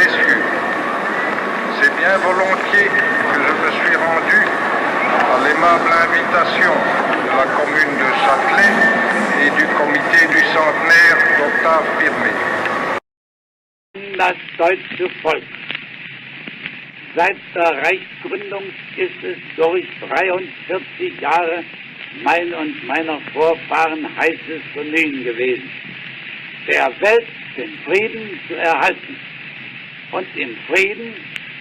Messieurs, c'est bien volontiers que je me suis rendu à l'aimable invitation de la commune de Châtelet et du comité du centenaire d'Octave Firmé. Das deutsche Volk. Seit der Reichsgründung ist es durch 43 Jahre mein und meiner Vorfahren heißes Bemühen gewesen, der Welt den Frieden zu erhalten und im Frieden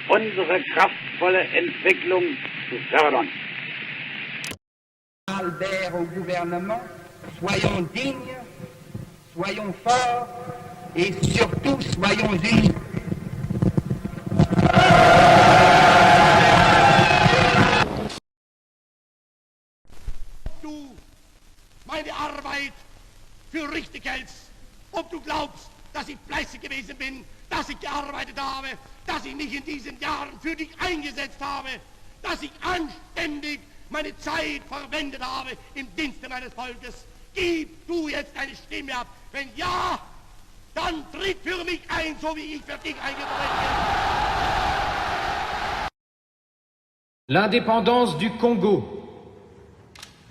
unsere kraftvolle Entwicklung zu fördern. Albert au gouvernement, soyons dignes, soyons forts et surtout soyons unis. Du meine Arbeit für richtig hältst, ob du glaubst, dass ich fleißig gewesen bin, dass ich gearbeitet habe, dass ich mich in diesen Jahren für dich eingesetzt habe, dass ich anständig meine Zeit verwendet habe im Dienste meines Volkes. Gib du jetzt deine Stimme ab. Wenn ja, dann tritt für mich ein, so wie ich für dich eingetreten bin. L'indépendance du Congo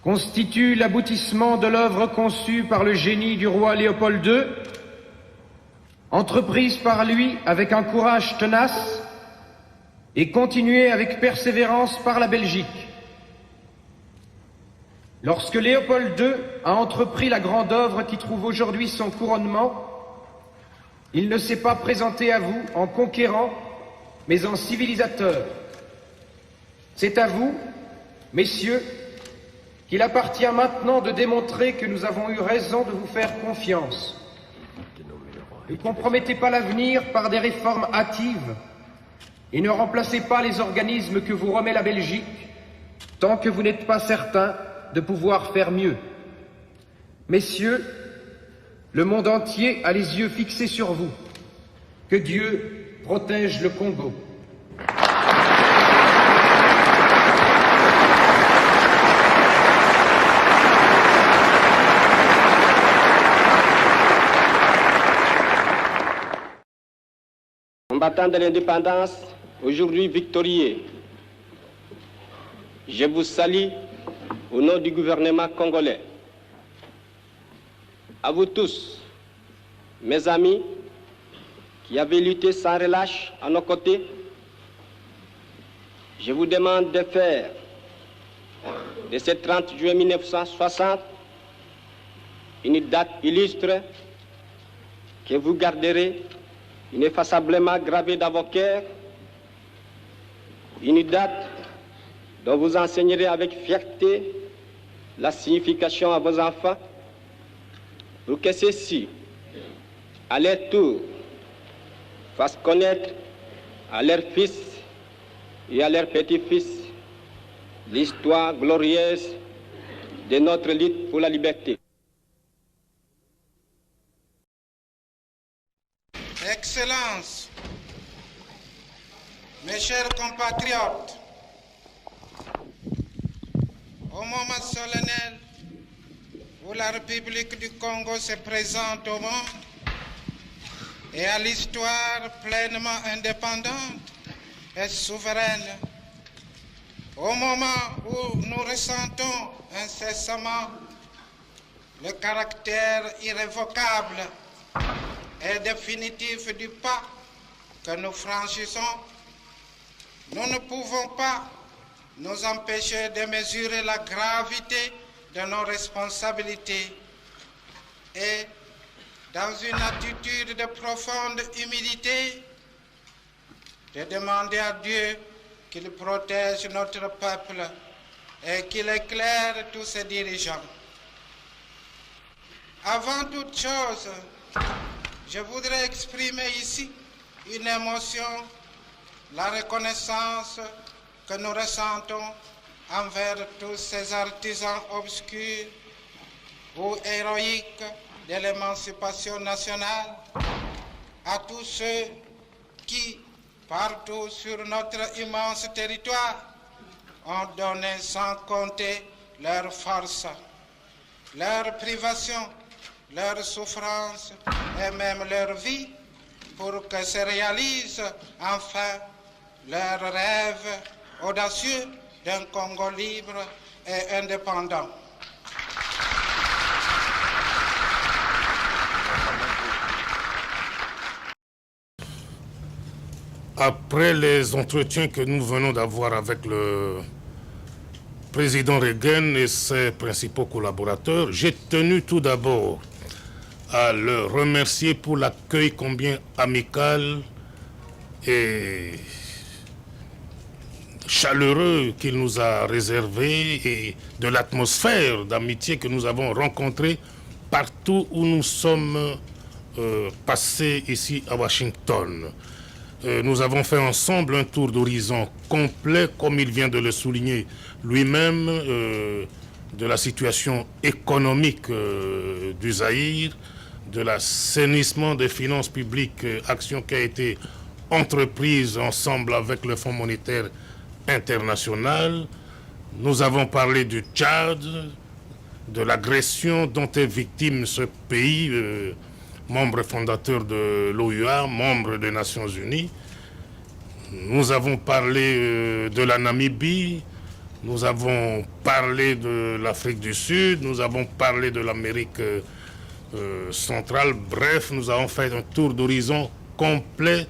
constitue l'aboutissement de l'œuvre conçue par le génie du roi Léopold II, entreprise par lui avec un courage tenace et continuée avec persévérance par la Belgique. Lorsque Léopold II a entrepris la grande œuvre qui trouve aujourd'hui son couronnement, il ne s'est pas présenté à vous en conquérant, mais en civilisateur. C'est à vous, messieurs, qu'il appartient maintenant de démontrer que nous avons eu raison de vous faire confiance. Ne compromettez pas l'avenir par des réformes hâtives et ne remplacez pas les organismes que vous remet la Belgique tant que vous n'êtes pas certain de pouvoir faire mieux. Messieurs, le monde entier a les yeux fixés sur vous. Que Dieu protège le Congo. Combattants de l'indépendance, aujourd'hui victorieux, je vous salue au nom du gouvernement congolais. À vous tous, mes amis, qui avez lutté sans relâche à nos côtés, je vous demande de faire de ce 30 juin 1960 une date illustre que vous garderez ineffaçablement gravée dans vos cœurs, une date dont vous enseignerez avec fierté la signification à vos enfants, pour que ceux-ci, à leur tour, fassent connaître à leurs fils et à leurs petits-fils l'histoire glorieuse de notre lutte pour la liberté. Excellences, mes chers compatriotes, au moment solennel où la République du Congo se présente au monde et à l'histoire pleinement indépendante et souveraine, au moment où nous ressentons incessamment le caractère irrévocable et définitif du pas que nous franchissons, nous ne pouvons pas nous empêcher de mesurer la gravité de nos responsabilités et, dans une attitude de profonde humilité, de demander à Dieu qu'il protège notre peuple et qu'il éclaire tous ses dirigeants. Avant toute chose, je voudrais exprimer ici une émotion, la reconnaissance que nous ressentons envers tous ces artisans obscurs ou héroïques de l'émancipation nationale, à tous ceux qui, partout sur notre immense territoire, ont donné sans compter leur force, leur privation, leur souffrance et même leur vie pour que se réalise enfin leur rêve audacieux d'un Congo libre et indépendant. Après les entretiens que nous venons d'avoir avec le président Reagan et ses principaux collaborateurs, j'ai tenu tout d'abord à le remercier pour l'accueil combien amical et chaleureux qu'il nous a réservé et de l'atmosphère d'amitié que nous avons rencontrée partout où nous sommes passés ici à Washington. Nous avons fait ensemble un tour d'horizon complet, comme il vient de le souligner lui-même, de la situation économique du Zaïre, de l'assainissement des finances publiques, action qui a été entreprise ensemble avec le Fonds monétaire international. Nous avons parlé du Tchad, de l'agression dont est victime ce pays, membre fondateur de l'OUA, membre des Nations Unies. Nous avons parlé de la Namibie, nous avons parlé de l'Afrique du Sud, nous avons parlé de l'Amérique centrale. Bref, nous avons fait un tour d'horizon complet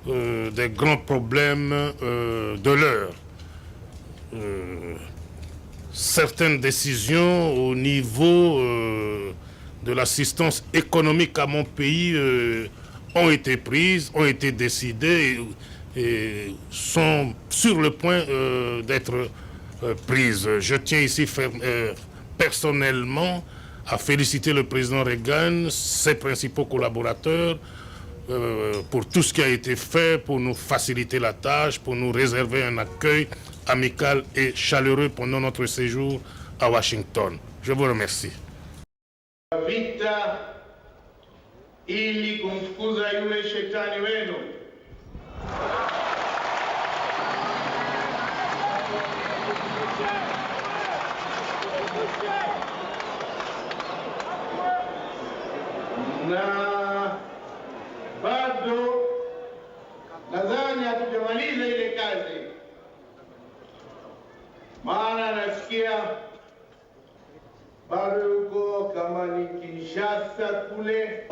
des grands problèmes de l'heure. Certaines décisions au niveau de l'assistance économique à mon pays ont été prises, ont été décidées et sont sur le point d'être prises. Je tiens ici personnellement à féliciter le président Reagan, ses principaux collaborateurs, pour tout ce qui a été fait pour nous faciliter la tâche, pour nous réserver un accueil amical et chaleureux pendant notre séjour à Washington. Je vous remercie. Vita ili kumfukuza yule shetani wenu. Na bado nadhani hatujamaliza ile kazi, maana nasikia bado yuko kama ni Kinshasa kule.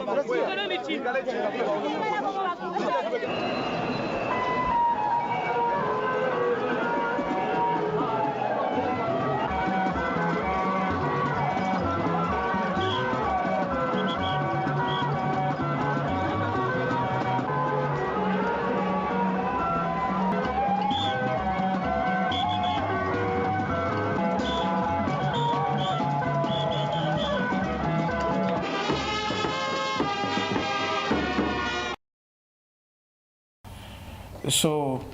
So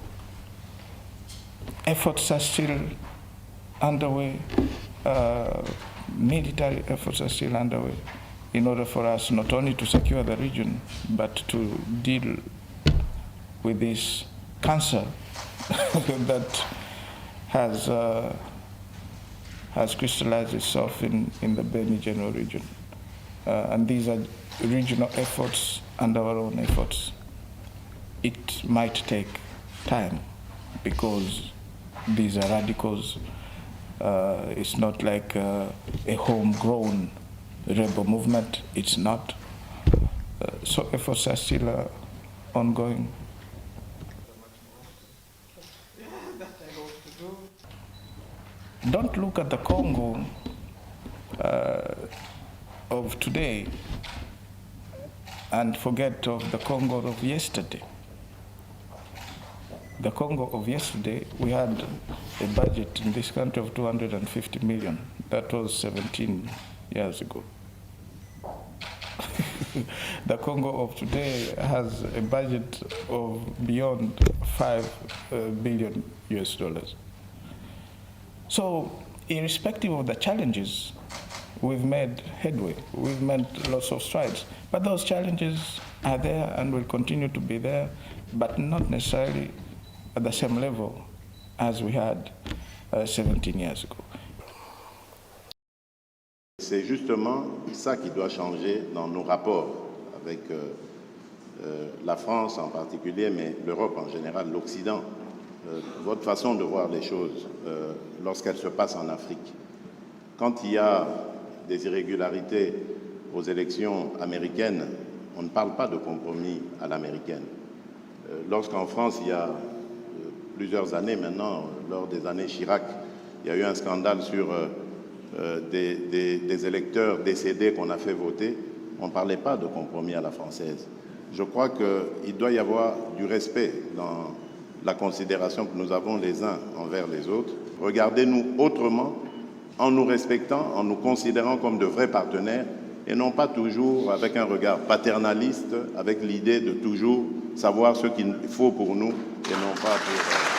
efforts are still underway, military efforts are still underway in order for us not only to secure the region, but to deal with this cancer that has crystallized itself in the Beni General region. And these are regional efforts and our own efforts. It might take time because these are radicals. It's not like a homegrown rebel movement. It's not. So efforts are still ongoing. Don't look at the Congo of today and forget of the Congo of yesterday. The Congo of yesterday, we had a budget in this country of 250 million. That was 17 years ago. The Congo of today has a budget of beyond 5 billion US dollars. So, irrespective of the challenges, we've made headway. We've made lots of strides. But those challenges are there and will continue to be there, but not necessarily at the same level as we had 17 years ago. C'est justement ça qui doit changer dans nos rapports avec la France en particulier, mais l'Europe en général, l'Occident, votre façon de voir les choses lorsqu'elles se passent en Afrique. Quand il y a des irrégularités aux élections américaines, on ne parle pas de compromis à l'américaine. Lorsqu'en France, il y a plusieurs années maintenant, lors des années Chirac, il y a eu un scandale sur des électeurs décédés qu'on a fait voter, on ne parlait pas de compromis à la française. Je crois qu'il doit y avoir du respect dans la considération que nous avons les uns envers les autres. Regardez-nous autrement, en nous respectant, en nous considérant comme de vrais partenaires, et non pas toujours avec un regard paternaliste, avec l'idée de toujours savoir ce qu'il faut pour nous et non pas pour...